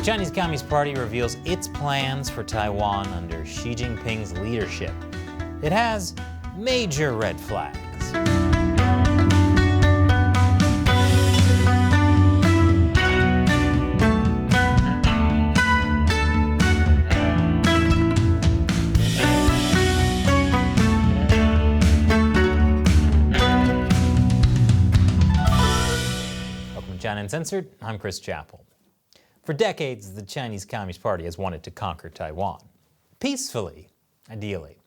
Chinese Communist Party reveals its plans for Taiwan under Xi Jinping's leadership. It has major red flags. Welcome to China Uncensored. I'm Chris Chappell. For decades, the Chinese Communist Party has wanted to conquer Taiwan. Peacefully, ideally.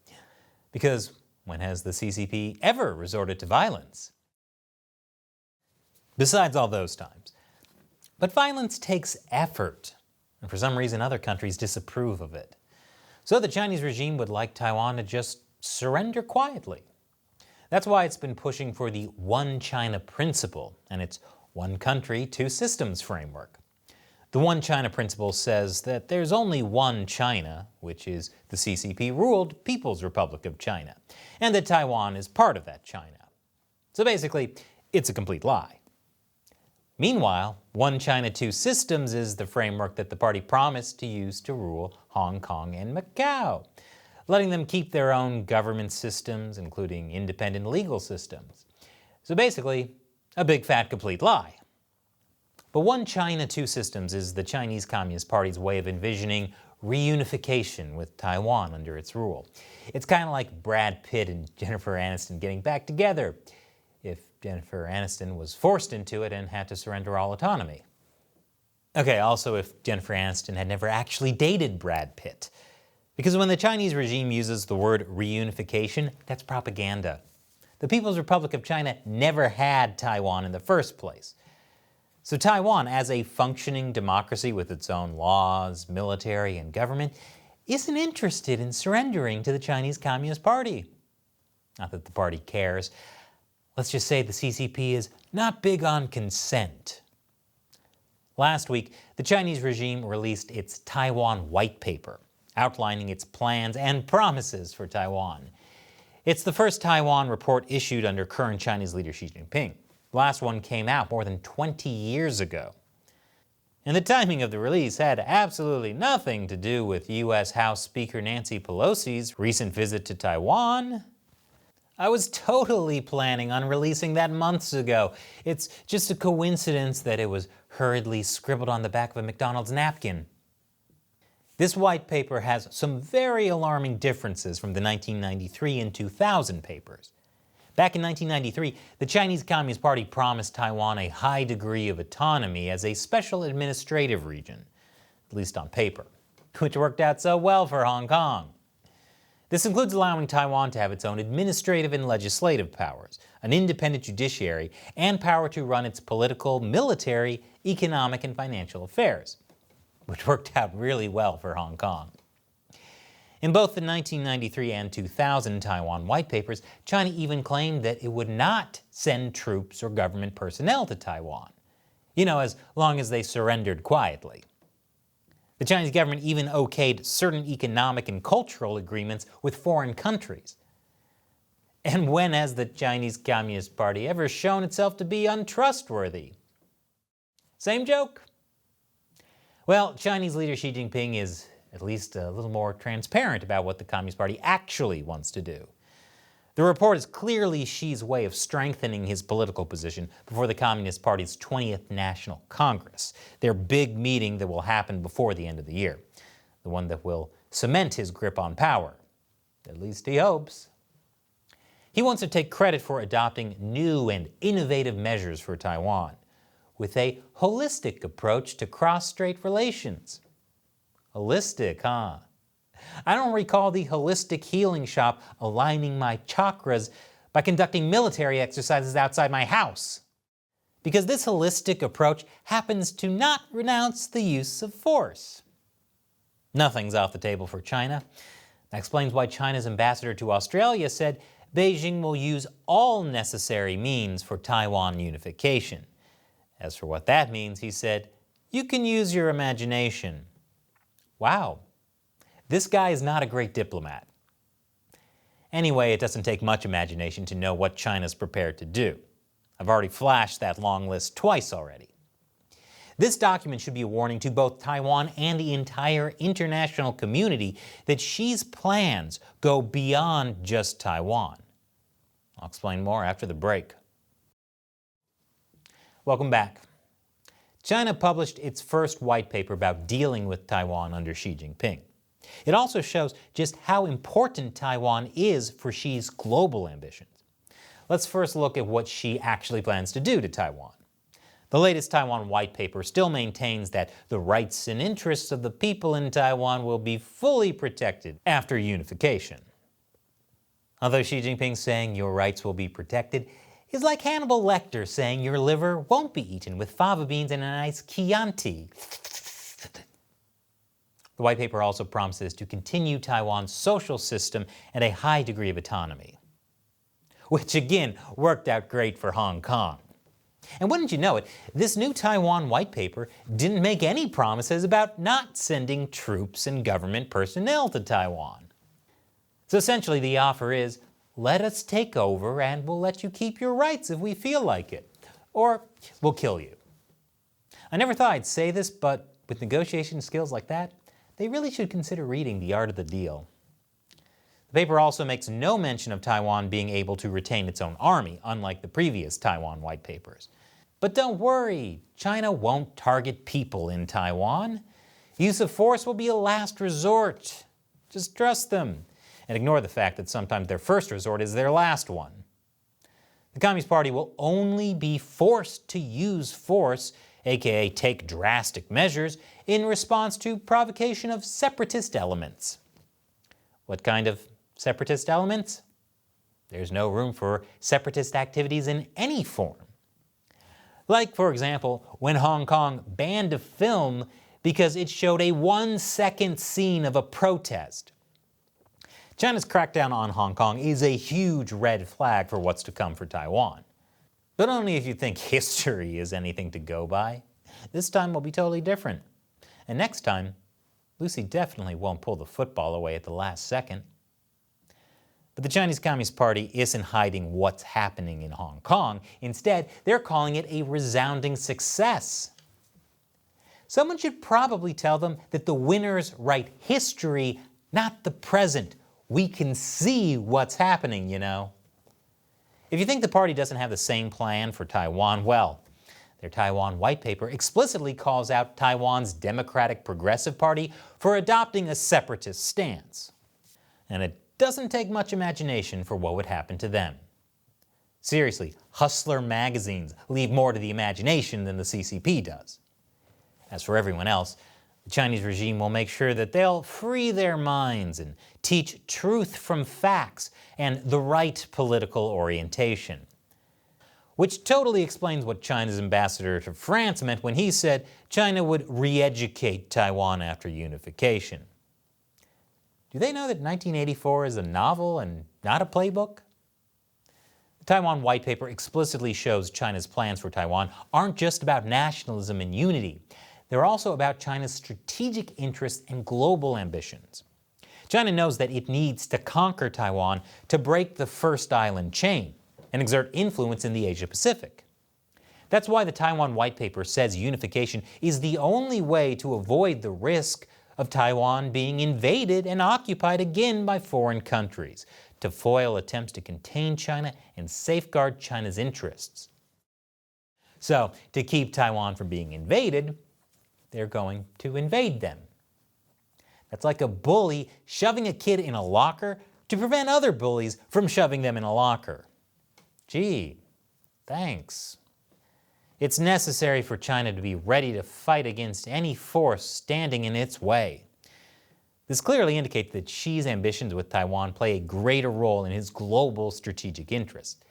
Because when has the CCP ever resorted to violence? Besides all those times. But violence takes effort, and for some reason other countries disapprove of it. So the Chinese regime would like Taiwan to just surrender quietly. That's why it's been pushing for the One China principle and its one country, two systems framework. The One China principle says that there's only one China, which is the CCP-ruled People's Republic of China, and that Taiwan is part of that China. So basically, it's a complete lie. Meanwhile, One China, Two Systems is the framework that the party promised to use to rule Hong Kong and Macau, letting them keep their own government systems, including independent legal systems. So basically, a big fat complete lie. But One China, Two Systems is the Chinese Communist Party's way of envisioning reunification with Taiwan under its rule. It's kind of like Brad Pitt and Jennifer Aniston getting back together, if Jennifer Aniston was forced into it and had to surrender all autonomy. Okay, also if Jennifer Aniston had never actually dated Brad Pitt. Because when the Chinese regime uses the word reunification, that's propaganda. The People's Republic of China never had Taiwan in the first place. So Taiwan, as a functioning democracy with its own laws, military, and government, isn't interested in surrendering to the Chinese Communist Party. Not that the party cares. Let's just say the CCP is not big on consent. Last week, the Chinese regime released its Taiwan White Paper, outlining its plans and promises for Taiwan. It's the first Taiwan report issued under current Chinese leader Xi Jinping. The last one came out more than 20 years ago. And the timing of the release had absolutely nothing to do with U.S. House Speaker Nancy Pelosi's recent visit to Taiwan. I was totally planning on releasing that months ago. It's just a coincidence that it was hurriedly scribbled on the back of a McDonald's napkin. This white paper has some very alarming differences from the 1993 and 2000 papers. Back in 1993, the Chinese Communist Party promised Taiwan a high degree of autonomy as a special administrative region, at least on paper, which worked out so well for Hong Kong. This includes allowing Taiwan to have its own administrative and legislative powers, an independent judiciary, and power to run its political, military, economic, and financial affairs, which worked out really well for Hong Kong. In both the 1993 and 2000 Taiwan White Papers, China even claimed that it would not send troops or government personnel to Taiwan, as long as they surrendered quietly. The Chinese government even okayed certain economic and cultural agreements with foreign countries. And when has the Chinese Communist Party ever shown itself to be untrustworthy? Same joke? Well, Chinese leader Xi Jinping is at least a little more transparent about what the Communist Party actually wants to do. The report is clearly Xi's way of strengthening his political position before the Communist Party's 20th National Congress, their big meeting that will happen before the end of the year, the one that will cement his grip on power. At least he hopes. He wants to take credit for adopting new and innovative measures for Taiwan, with a holistic approach to cross-strait relations. Holistic, huh? I don't recall the holistic healing shop aligning my chakras by conducting military exercises outside my house. Because this holistic approach happens to not renounce the use of force. Nothing's off the table for China. That explains why China's ambassador to Australia said Beijing will use all necessary means for Taiwan unification. As for what that means, he said, "You can use your imagination." Wow, this guy is not a great diplomat. Anyway, it doesn't take much imagination to know what China's prepared to do. I've already flashed that long list twice already. This document should be a warning to both Taiwan and the entire international community that Xi's plans go beyond just Taiwan. I'll explain more after the break. Welcome back. China published its first white paper about dealing with Taiwan under Xi Jinping. It also shows just how important Taiwan is for Xi's global ambitions. Let's first look at what Xi actually plans to do to Taiwan. The latest Taiwan white paper still maintains that the rights and interests of the people in Taiwan will be fully protected after unification. Although Xi Jinping saying your rights will be protected is like Hannibal Lecter saying your liver won't be eaten with fava beans and a nice Chianti. The white paper also promises to continue Taiwan's social system and a high degree of autonomy, which again worked out great for Hong Kong. And wouldn't you know it, this new Taiwan white paper didn't make any promises about not sending troops and government personnel to Taiwan. So essentially the offer is, let us take over and we'll let you keep your rights if we feel like it. Or we'll kill you. I never thought I'd say this, but with negotiation skills like that, they really should consider reading The Art of the Deal. The paper also makes no mention of Taiwan being able to retain its own army, unlike the previous Taiwan white papers. But don't worry, China won't target people in Taiwan. Use of force will be a last resort. Just trust them. And ignore the fact that sometimes their first resort is their last one. The Communist Party will only be forced to use force, aka take drastic measures, in response to provocation of separatist elements. What kind of separatist elements? There's no room for separatist activities in any form. Like, for example, when Hong Kong banned a film because it showed a 1-second scene of a protest. China's crackdown on Hong Kong is a huge red flag for what's to come for Taiwan. But only if you think history is anything to go by. This time will be totally different. And next time, Lucy definitely won't pull the football away at the last second. But the Chinese Communist Party isn't hiding what's happening in Hong Kong. Instead, they're calling it a resounding success. Someone should probably tell them that the winners write history, not the present. We can see what's happening, you know. If you think the party doesn't have the same plan for Taiwan, well, their Taiwan white paper explicitly calls out Taiwan's Democratic Progressive Party for adopting a separatist stance. And it doesn't take much imagination for what would happen to them. Seriously, hustler magazines leave more to the imagination than the CCP does. As for everyone else, the Chinese regime will make sure that they'll free their minds and teach truth from facts and the right political orientation. Which totally explains what China's ambassador to France meant when he said China would re-educate Taiwan after unification. Do they know that 1984 is a novel and not a playbook? The Taiwan white paper explicitly shows China's plans for Taiwan aren't just about nationalism and unity. They're also about China's strategic interests and global ambitions. China knows that it needs to conquer Taiwan to break the first island chain and exert influence in the Asia-Pacific. That's why the Taiwan white paper says unification is the only way to avoid the risk of Taiwan being invaded and occupied again by foreign countries, to foil attempts to contain China and safeguard China's interests. So, to keep Taiwan from being invaded, they're going to invade them. That's like a bully shoving a kid in a locker to prevent other bullies from shoving them in a locker. Gee, thanks. It's necessary for China to be ready to fight against any force standing in its way. This clearly indicates that Xi's ambitions with Taiwan play a greater role in his global strategic interest.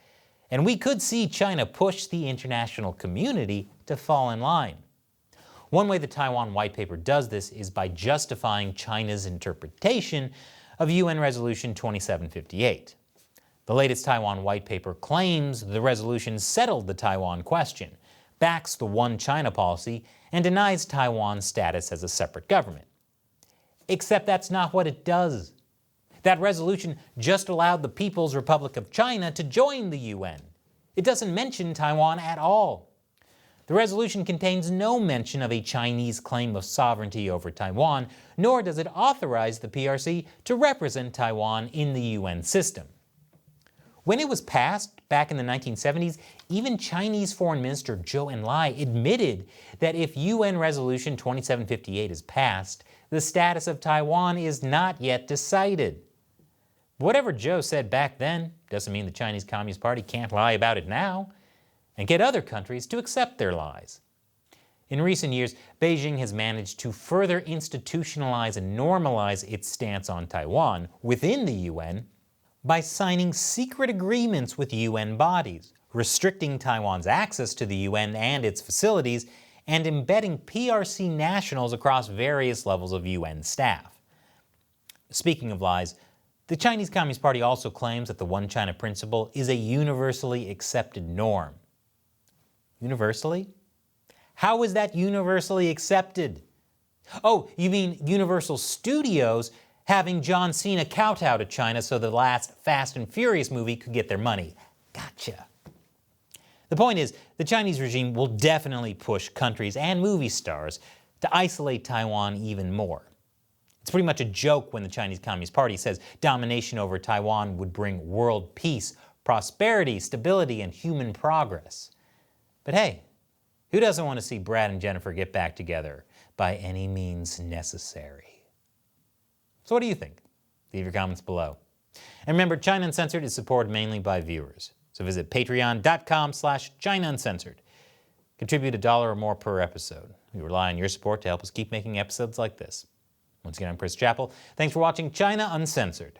And we could see China push the international community to fall in line. One way the Taiwan white paper does this is by justifying China's interpretation of UN Resolution 2758. The latest Taiwan white paper claims the resolution settled the Taiwan question, backs the One China policy, and denies Taiwan's status as a separate government. Except that's not what it does. That resolution just allowed the People's Republic of China to join the UN. It doesn't mention Taiwan at all. The resolution contains no mention of a Chinese claim of sovereignty over Taiwan, nor does it authorize the PRC to represent Taiwan in the UN system. When it was passed back in the 1970s, even Chinese Foreign Minister Zhou Enlai admitted that if UN Resolution 2758 is passed, the status of Taiwan is not yet decided. Whatever Zhou said back then doesn't mean the Chinese Communist Party can't lie about it now and get other countries to accept their lies. In recent years, Beijing has managed to further institutionalize and normalize its stance on Taiwan within the UN by signing secret agreements with UN bodies, restricting Taiwan's access to the UN and its facilities, and embedding PRC nationals across various levels of UN staff. Speaking of lies, the Chinese Communist Party also claims that the One China principle is a universally accepted norm. Universally? How is that universally accepted? Oh, you mean Universal Studios having John Cena kowtow to China so the last Fast and Furious movie could get their money. Gotcha. The point is, the Chinese regime will definitely push countries and movie stars to isolate Taiwan even more. It's pretty much a joke when the Chinese Communist Party says domination over Taiwan would bring world peace, prosperity, stability, and human progress. But hey, who doesn't want to see Brad and Jennifer get back together by any means necessary? So what do you think? Leave your comments below. And remember, China Uncensored is supported mainly by viewers. So visit patreon.com/China Uncensored. Contribute $1 or more per episode. We rely on your support to help us keep making episodes like this. Once again, I'm Chris Chappell. Thanks for watching China Uncensored.